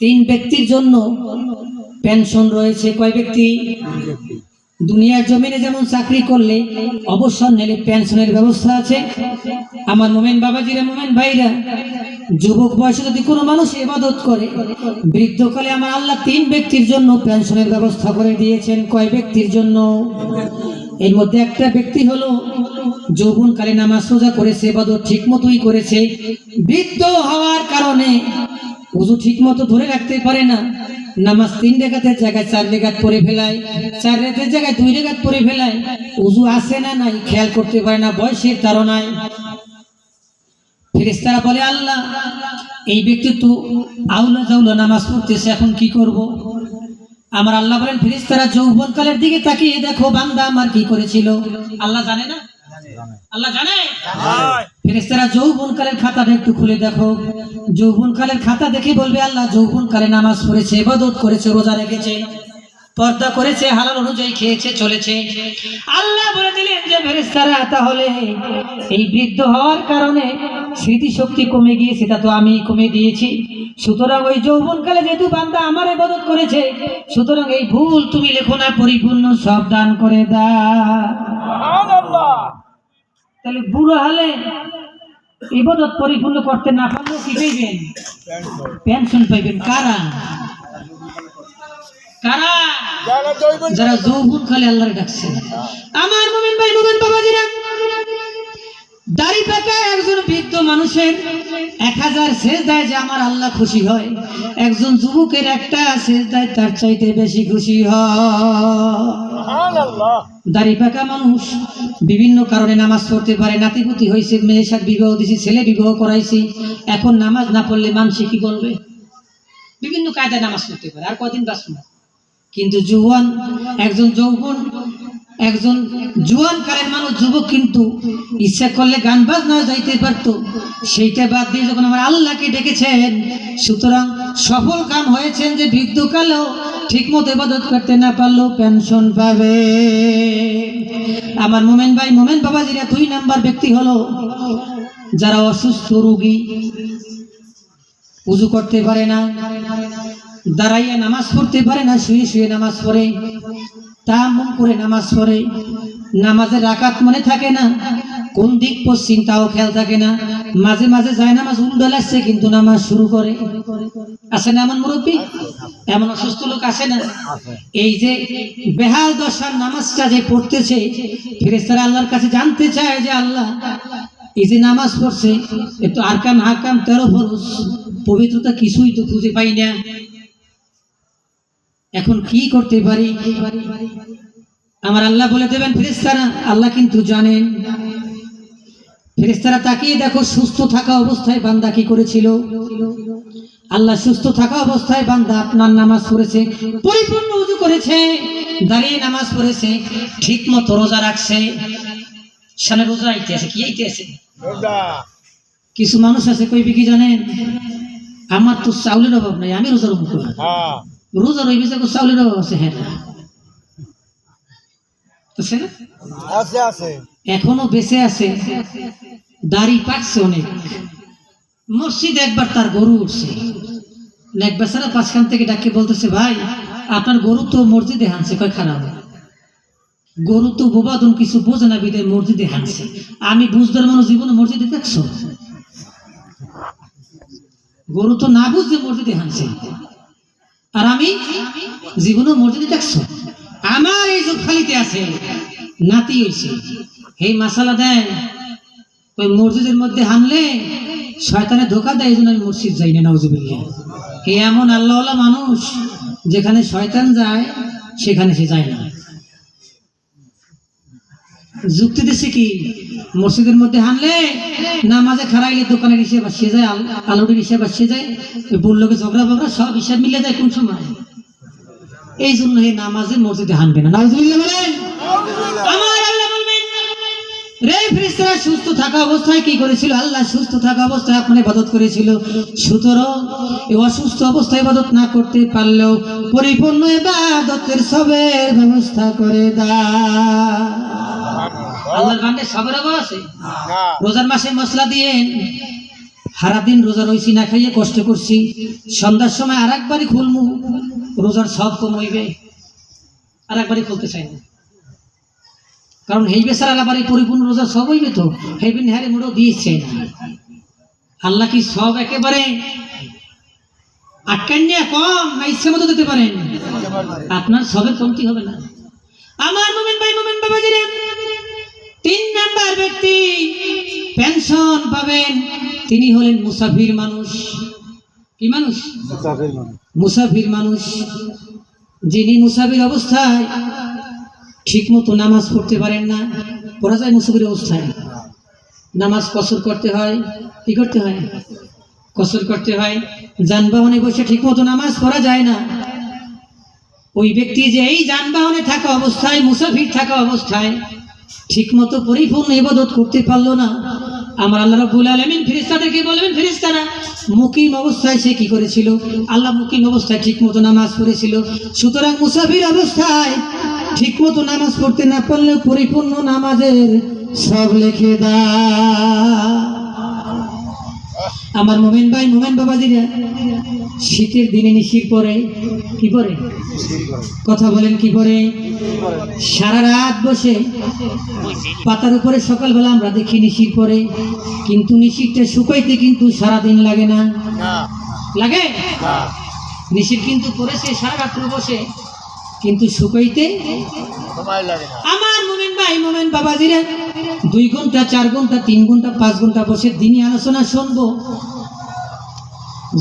তিন ব্যক্তির জন্য পেনশন রয়েছে। কয় ব্যক্তি? দুনিয়ার জমিনে যেমন চাকরি করলে অবসর নিলে পেনশনের ব্যবস্থা আছে, আমার মোমেন বাবাজিরা, মোমেন ভাইরা, যুবক বয়সে যদি কোনো মানুষ ইবাদত করে, বৃদ্ধকালে আমার আল্লাহ তিন ব্যক্তির জন্য পেনশনের ব্যবস্থা করে দিয়েছেন। কয় ব্যক্তির জন্য? এর মধ্যে একটা ব্যক্তি হলো যৌবনকালে নামাজ রোজা করেছে, ইবাদত ঠিক মতোই করেছে, বৃদ্ধ হওয়ার কারণে ওযু ঠিক মতো ধরে রাখতে পারে না, নামাজ 3 রাকাতের জায়গায় 4 রাকাত পড়ে ফেলায়, 4 রাকাতের জায়গায় 2 রাকাত পড়ে ফেলায়, ওযু আছে না নাই খেয়াল করতে পারে না বয়সের তাড়নায়। ফেরেশতারা বলে, আল্লাহ এই ব্যক্তি তো আউলা জাউলা নামাজ পড়তেছে, এখন কি করব? আমার আল্লাহ বলেন, ফেরেশতারা যৌবনকালের দিকে তাকিয়ে দেখো বান্দা আমার কি করেছিল। আল্লাহ জানে না? আল্লাহ জানে। ফেরেশতারা যৌবনকালের খাতাটা একটু খুলে দেখো, যৌবনকালের খাতা দেখে বলবে, আল্লাহ যৌবনকালে নামাজ পড়েছে, ইবাদত করেছে, রোজা রেখেছে, পর্দা করেছে, হালাল অনুযায়ী খেয়েছে, চলেছে। আল্লাহ বলে দিলেন যে ফেরেশতারা, তাহলে এই বৃদ্ধ হওয়ার কারণে স্মৃতিশক্তি কমে গিয়েছে, তা তো আমি কমে দিয়েছি, সুতরাং ওই যৌবনকালে যেহেতু বান্দা আমার ইবাদত করেছে, সুতরাং এই ভুল তুমি লেখো না, পরিপূর্ণ সব দান করে দাও। সুবহানাল্লাহ। তাহলে বুড়ো হলে ইবাদত পরিপূর্ণ করতে না পারলেও কি পাইবেন? পেনশন পাইবেন। কারা? কারা? যারা যৌবনকালে আল্লাহর ডাকছে। আমার মুমিন ভাই, মুমিন বাবাজিরা, দাড়ি পাকা একজন বৃদ্ধ মানুষের 1000 সেজদায় যে আমার আল্লাহ খুশি হয়, একজন যুবকের একটা সেজদায় তার চাইতে বেশি খুশি হয়। সুবহানাল্লাহ। দাড়ি পাকা মানুষ বিভিন্ন কারণে নামাজ পড়তে পারে, নাতিপুতি হয়েছে, মেয়ে শাক বিবাহ দিছি, ছেলে বিবাহ করাইছি, এখন নামাজ না পড়লে মানুষ কি বলবে? বিভিন্ন কায়দায় নামাজ পড়তে পারে, আর কদিন বাঁচবে না। কিন্তু জুয়ান একজন একজন জুয়ান কালের মানুষ, যুবক, কিন্তু ইচ্ছা করলে গান বাজনা যাইতে পারতো, সেইটা বাদ দিয়ে যখন আমার আল্লাহকে ডেকেছেন, সুতরাং সফল কাম হয়েছেন যে বৃদ্ধকালেও ঠিক মতো ইবাদত করতে না পারলেও পেনশন পাবে। আমার মোমেন ভাই, মোমেন বাবাজিরা, 2 নাম্বার ব্যক্তি হলো যারা অসুস্থ রোগী, উযু করতে পারে না, দাঁড়াইয়া নামাজ পড়তে পারে না, শুয়ে শুয়ে নামাজ পড়ে, তায়াম্মুম করে নামাজ পড়ে, নামাজের রাকাত মনে থাকে না, কোন দিক পশ্চিম তাও খেয়াল থাকে না, মাঝে মাঝে যায় নামাজ উল্টো লাগছে কিন্তু নামাজ শুরু করে। আছে না এমন মুরব্বী? এমন অসুস্থ লোক আছে না? এই যে বেহাল দশার নামাজটা যে পড়তেছে, ফেরেশতারা আল্লাহর কাছে জানতে চায় যে আল্লাহ এই যে নামাজ পড়ছে, একটু আরকান হাকাম 13 ফরজ, পবিত্রতা কিছুই তো খুঁজে পাই না, এখন কি করতে পারি? আমার আল্লাহ বলে দেবেন ফেরেশতারা, আল্লাহ কিন্তু জানেন। ফেরেশতারা তাকিয়ে দেখো, সুস্থ থাকা অবস্থায় বান্দা কি করেছিল। আল্লাহ সুস্থ থাকা অবস্থায় বান্দা আপনার নামাজ পড়েছে, পরিপূর্ণ ওযু করেছে, দাঁড়িয়ে নামাজ পড়েছে, ঠিক মতো রোজা রাখছে। সামনে রোজা আইতে আছে, কি আইতে আছে? কিছু মানুষ আছে কইবে কি জানেন, আমার তো চাউলের অভাব নাই, আমি রোজা রুম করি। রোজা রইবে যে চাউলের অভাব আছে? হ্যাঁ, এখনো বেঁচে আছে, দাড়ি পাকছে অনেক, মসজিদ একবার তার গরু উঠছে, এক বেচারা পাঁচখান থেকে ডাকে বলতেছে, ভাই আপনার গরু তো মসজিদে হানছে। কয় খারাপ, গরু তো বোবাদন কিছু বোঝে না বিদায় মসজিদে হানছে। আমি বুঝদার মানুষ, জীবনে মসজিদে দেখছো? গরু তো না বুঝতে মসজিদে হানছে, আর আমি জীবনে মসজিদে দেখছো? আমার এই জোখালিতে আছে, নাতি হয়েছে, এই মাসালা দেয়, ওই মসজিদের মধ্যে হানলে শয়তানে ধোকা দেয়, এই জন্য আমি মসজিদ যাই না, নাউজুবিল্লাহ। এই এমন আল্লাহওয়ালা মানুষ, যেখানে শয়তান যায় সেখানে সে যায় না। যুক্তি দিচ্ছে কি, মসজিদের মধ্যে হানলে নামাজে খারাইলে দোকানের হিসেব আসছে যায়, আলুটির হিসেব আসছে যায়, ওই বললোকে ঝগড়া বগড়া সব হিসাব মিলে যায় কোন সময়। এই জন্য এই নামাজে মসজিদে হানবে না। নাউজুবিল্লাহ বলেন। আমার আল্লাহ বলবেন, রে ফেরেশতারা, সুস্থ থাকা অবস্থায় কি করেছিল? আল্লাহ সুস্থ থাকা অবস্থায় আপনার ইবাদত করেছিল, সুতরাং এই অসুস্থ অবস্থায় ইবাদত না করতে পারলেও পরিপূর্ণ ইবাদতের সবের ব্যবস্থা করে দাও। আল্লাহর বান্দা সবের অভাব আছে? রোজার মাসে মশলা দিয়ে সারাদিন রোজা রয়েছি, না খাইয়ে কষ্ট করছি, সন্ধ্যার সময় আর একবারই খুলমু, রোজার সব কম হইবে, আর একবারই খুলতে চাই না। কারণ এই বেচার আবার এই পরিপূর্ণ রোজার সব হইবে তো, হেবেন হ্যারে মোড়ো দিয়েছে না। আল্লাহ কি সব একেবারে আটকান নিয়ে কম না ইচ্ছে মতো দিতে পারেন? আপনার সবের কমতি হবে না। আমার মোমেন ভাই, মোমেন বাবাজিরা, 3 নাম্বার ব্যক্তি পেনশন পাবেন, তিনি হলেন মুসাফির মানুষ। কি মানুষ? মুসাফির মানুষ। যিনি মুসাফির অবস্থায় ঠিক মতো নামাজ পড়তে পারেন না, পড়া যায় মুসাফির অবস্থায়, নামাজ কসর করতে হয়। কি করতে হয়? কসর করতে হয়। যানবাহনে বসে ঠিক মতো নামাজ পড়া যায় না। ওই ব্যক্তি যে এই যানবাহনে থাকা অবস্থায়, মুসাফির থাকা অবস্থায় ঠিক মতো পরিপূর্ণ ইবাদত করতে পারলো না, আমার আল্লাহ রাব্বুল আলামিন ফেরেশতাদেরকে বলবেন, ফেরেশতারা মুকিম অবস্থায় সে কি করেছিল? আল্লাহ মুকিম অবস্থায় ঠিক মতো নামাজ পড়েছিল। সুতরাং মুসাফির অবস্থায় ঠিক মতো নামাজ পড়তে না পারলেও পরিপূর্ণ নামাজের সব লিখে দাও। আমার মোমেন ভাই, মোমেন বাবাজিরা, শীতের দিনে নিশির পরে কি পরে? কথা বলেন, কি পরে? সারা রাত বসে পাতার উপরে সকালবেলা আমরা দেখি নিশির পরে, কিন্তু নিশিরটা শুকাইতে কিন্তু সারাদিন লাগে না। লাগে? নিশির কিন্তু পরেছে সারা রাত্রে বসে, কিন্তু শুকাইতে আমার মোমেন ভাই, মোমেন বাবাজিরা, 2 ঘন্টা 4 ঘন্টা 3 ঘন্টা 5 ঘন্টা বসে দিনই আলোচনা শুনবো,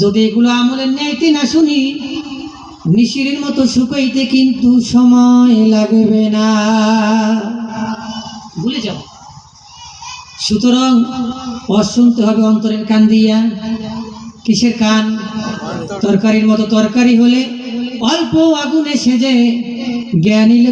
যদি এগুলো আমলের ন্যায়তে না শুনি, নিশিরের মতো শুকাইতে কিন্তু সময় লাগবে না, ভুলে যাব। সুতরাং শুনতে হবে অন্তরের কান দিয়া। কিসের কান? তরকারির মতো তরকারি হলে অল্প আগুনে সেজে জ্ঞানী